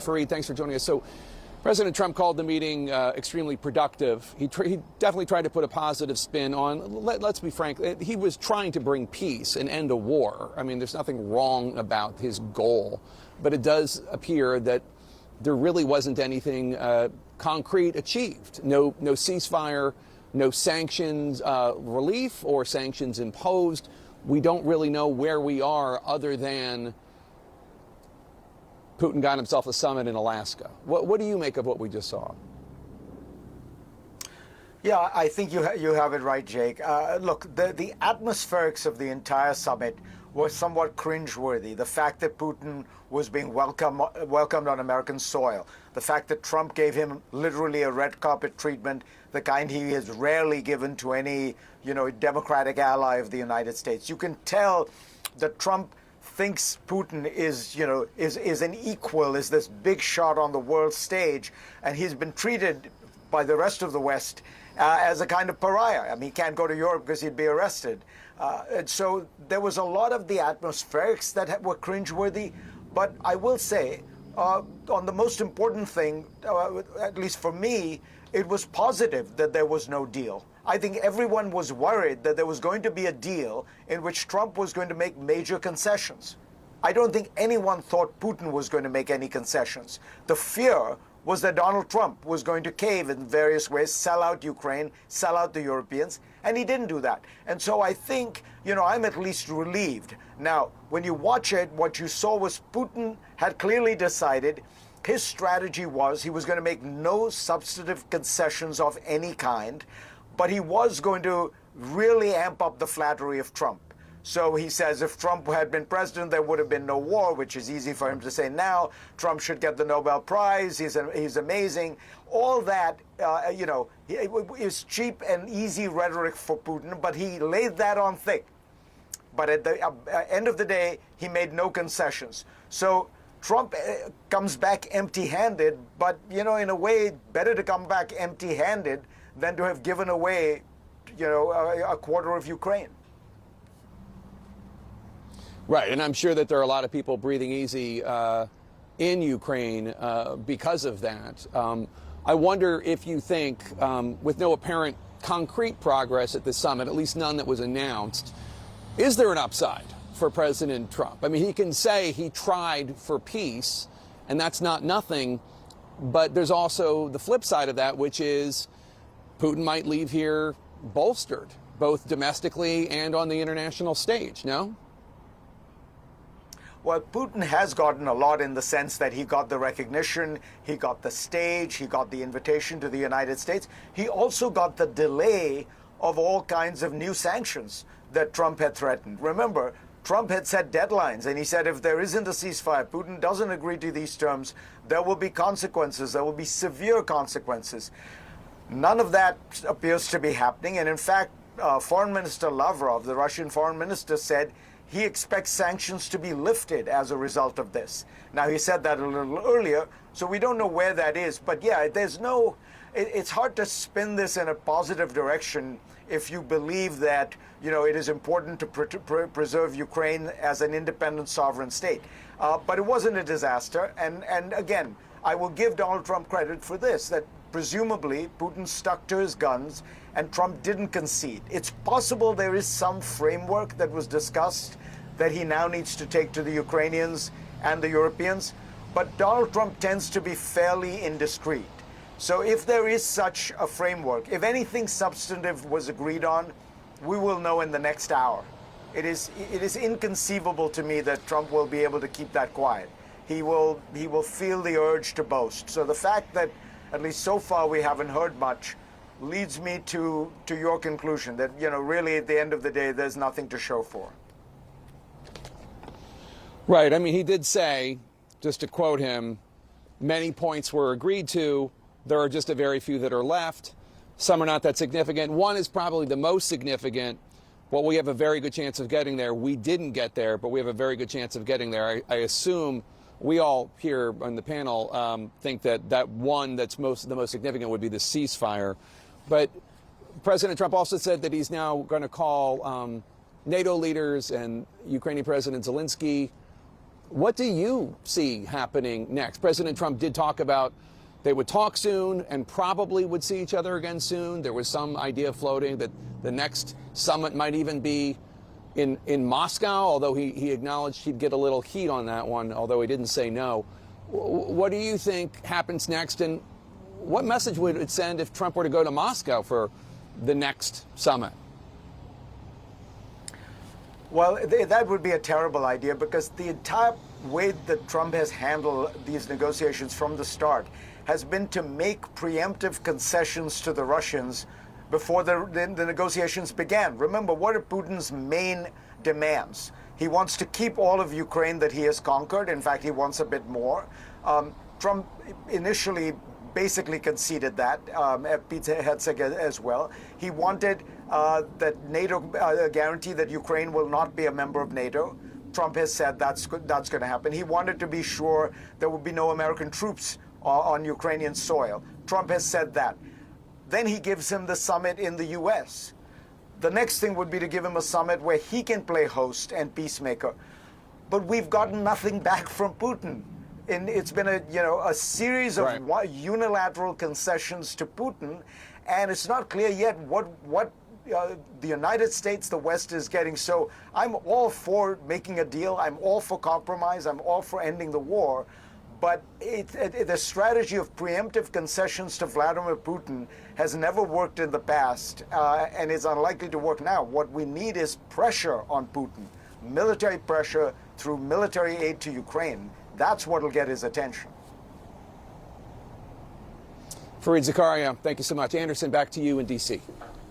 Fareed, thanks for joining us. So President Trump called the meeting extremely productive. He definitely tried to put a positive spin on, let's be frank, he was trying to bring peace and end a war. I mean, there's nothing wrong about his goal, but it does appear that there really wasn't anything concrete achieved. No ceasefire, no sanctions relief or sanctions imposed. We don't really know where we are other than Putin got himself a summit in Alaska. What do you make of what we just saw? Yeah, I think you have it right, Jake. Look, the atmospherics of the entire summit was somewhat cringeworthy. The fact that Putin was being welcomed on American soil, the fact that Trump gave him literally a red carpet treatment, the kind he has rarely given to any, Democratic ally of the United States. You can tell that Trump thinks Putin is an equal, is this big shot on the world stage, and he's been treated by the rest of the West as a kind of pariah. I mean, he can't go to Europe because he'd be arrested. And so there was a lot of the atmospherics that were cringeworthy. But I will say, on the most important thing, at least for me, it was positive that there was no deal. I think everyone was worried that there was going to be a deal in which Trump was going to make major concessions. I don't think anyone thought Putin was going to make any concessions. The fear was that Donald Trump was going to cave in various ways, sell out Ukraine, sell out the Europeans, and he didn't do that. And so I think, I'm at least relieved. Now, when you watch it, what you saw was Putin had clearly decided his strategy was he was going to make no substantive concessions of any kind, but he was going to really amp up the flattery of Trump. So he says if Trump had been president, there would have been no war, which is easy for him to say now. Trump should get the Nobel Prize. He's amazing. All that, is cheap and easy rhetoric for Putin, but he laid that on thick. But at the end of the day, he made no concessions. So Trump comes back empty-handed, but, in a way, better to come back empty-handed than to have given away, a quarter of Ukraine. Right, and I'm sure that there are a lot of people breathing easy in Ukraine because of that. I wonder if you think, with no apparent concrete progress at the summit, at least none that was announced, is there an upside for President Trump? I mean, he can say he tried for peace, and that's not nothing, but there's also the flip side of that, which is Putin might leave here bolstered, both domestically and on the international stage, no? Well, Putin has gotten a lot in the sense that he got the recognition, he got the stage, he got the invitation to the United States. He also got the delay of all kinds of new sanctions that Trump had threatened. Remember, Trump had set deadlines, and he said if there isn't a ceasefire, Putin doesn't agree to these terms, there will be consequences, there will be severe consequences. None of that appears to be happening, and in fact, Foreign Minister Lavrov, the Russian foreign minister, said he expects sanctions to be lifted as a result of this. Now, he said that a little earlier, so we don't know where that is. But yeah, it's hard to spin this in a positive direction if you believe that, it is important to preserve Ukraine as an independent sovereign state. But it wasn't a disaster. And again, I will give Donald Trump credit for this, that presumably Putin stuck to his guns and Trump didn't concede. It's possible there is some framework that was discussed that he now needs to take to the Ukrainians and the Europeans, but Donald Trump tends to be fairly indiscreet. So if there is such a framework, if anything substantive was agreed on, we will know in the next hour. It is inconceivable to me that Trump will be able to keep that quiet. He will feel the urge to boast. So the fact that at least so far we haven't heard much leads me to your conclusion that, really at the end of the day, there's nothing to show for. Right. I mean, he did say, just to quote him, many points were agreed to. There are just a very few that are left. Some are not that significant. One is probably the most significant. Well, we have a very good chance of getting there. We didn't get there, but we have a very good chance of getting there. I assume we all here on the panel think that one that's the most significant would be the ceasefire. But President Trump also said that he's now going to call NATO leaders and Ukrainian President Zelensky What do you see happening next? President Trump did talk about they would talk soon and probably would see each other again soon. There was some idea floating that the next summit might even be in Moscow, although he acknowledged he'd get a little heat on that one, although he didn't say no. What do you think happens next, and what message would it send if Trump were to go to Moscow for the next summit? Well, that would be a terrible idea, because the entire way that Trump has handled these negotiations from the start has been to make preemptive concessions to the Russians before the negotiations began. Remember, what are Putin's main demands? He wants to keep all of Ukraine that he has conquered. In fact, he wants a bit more. Trump initially basically conceded that, Pete Hegseth as well. He wanted that NATO guarantee that Ukraine will not be a member of NATO. Trump has said that's going to happen. He wanted to be sure there would be no American troops on Ukrainian soil. Trump has said that. Then he gives him the summit in the U.S. The next thing would be to give him a summit where he can play host and peacemaker. But we've gotten nothing back from Putin. And it's been a series of unilateral concessions to Putin, and it's not clear yet what the United States, the West, is getting. So I'm all for making a deal. I'm all for compromise. I'm all for ending the war. But the strategy of preemptive concessions to Vladimir Putin has never worked in the past, and is unlikely to work now. What we need is pressure on Putin, military pressure through military aid to Ukraine. That's what will get his attention. Fareed Zakaria, thank you so much. Anderson, back to you in D.C.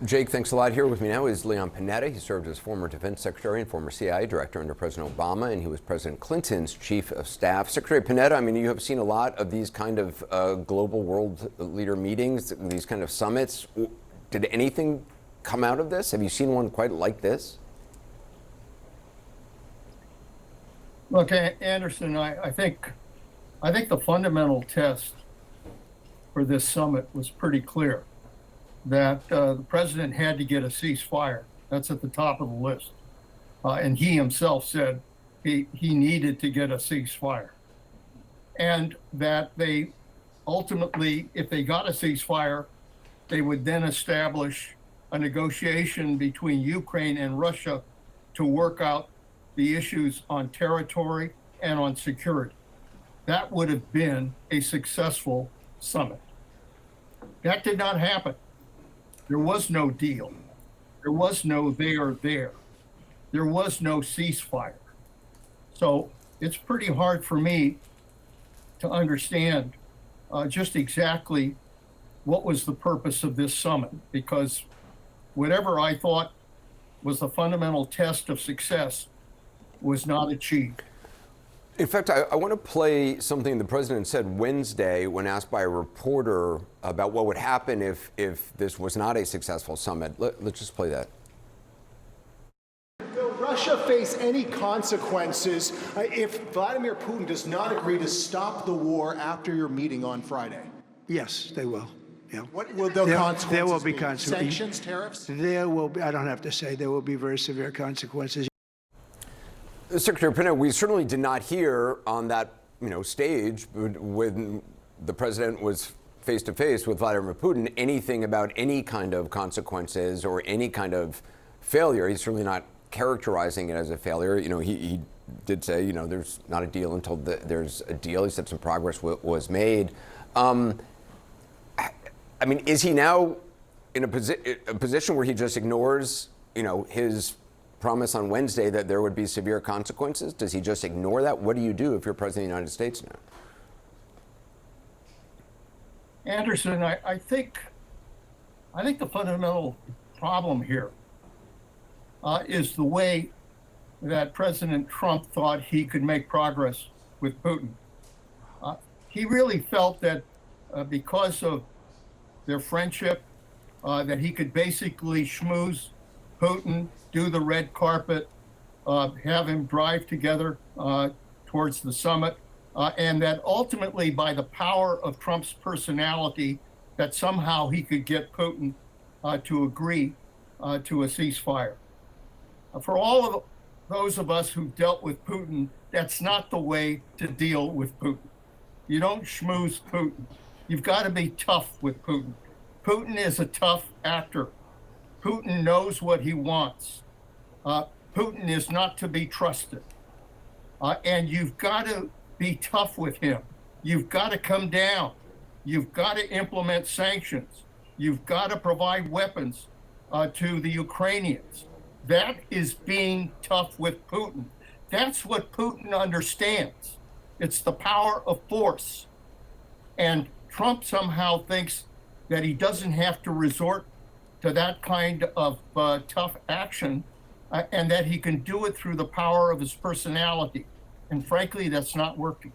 Jake, thanks a lot. Here with me now is Leon Panetta. He served as former defense secretary and former CIA director under President Obama, and he was President Clinton's chief of staff. Secretary Panetta, I mean, you have seen a lot of these kind of global world leader meetings, these kind of summits. Did anything come out of this? Have you seen one quite like this? Look, Anderson, I think the fundamental test for this summit was pretty clear, that the president had to get a ceasefire. That's at the top of the list. And he himself said he needed to get a ceasefire. And that they ultimately, if they got a ceasefire, they would then establish a negotiation between Ukraine and Russia to work out the issues on territory and on security. That would have been a successful summit. That did not happen. There was no deal. There was no there. There was no ceasefire. So it's pretty hard for me to understand just exactly what was the purpose of this summit, because whatever I thought was the fundamental test of success was not achieved. In fact, I want to play something the president said Wednesday when asked by a reporter about what would happen if this was not a successful summit. Let's just play that. Will Russia face any consequences if Vladimir Putin does not agree to stop the war after your meeting on Friday? Yes, they will. Yeah. What will the consequences there will be be? consequences. Sanctions, tariffs? There will be, I don't have to say, there will be very severe consequences. Secretary Panetta, we certainly did not hear on that stage when the president was face to face with Vladimir Putin anything about any kind of consequences or any kind of failure. He's certainly not characterizing it as a failure. He did say, there's not a deal until there's a deal. He said some progress was made. I mean, is he now in a position where he just ignores, his promise on Wednesday that there would be severe consequences? Does he just ignore that? What do you do if you're president of the United States now? Anderson, I think the fundamental problem here is the way that President Trump thought he could make progress with Putin. He really felt that because of their friendship, that he could basically schmooze Putin, do the red carpet, have him drive together towards the summit, and that ultimately by the power of Trump's personality, that somehow he could get Putin to agree to a ceasefire. For all those of us who dealt with Putin, that's not the way to deal with Putin. You don't schmooze Putin. You've got to be tough with Putin. Putin is a tough actor. Putin knows what he wants. Putin is not to be trusted. And you've got to be tough with him. You've got to come down. You've got to implement sanctions. You've got to provide weapons to the Ukrainians. That is being tough with Putin. That's what Putin understands. It's the power of force. And Trump somehow thinks that he doesn't have to resort to that kind of tough action and that he can do it through the power of his personality. And frankly, that's not working.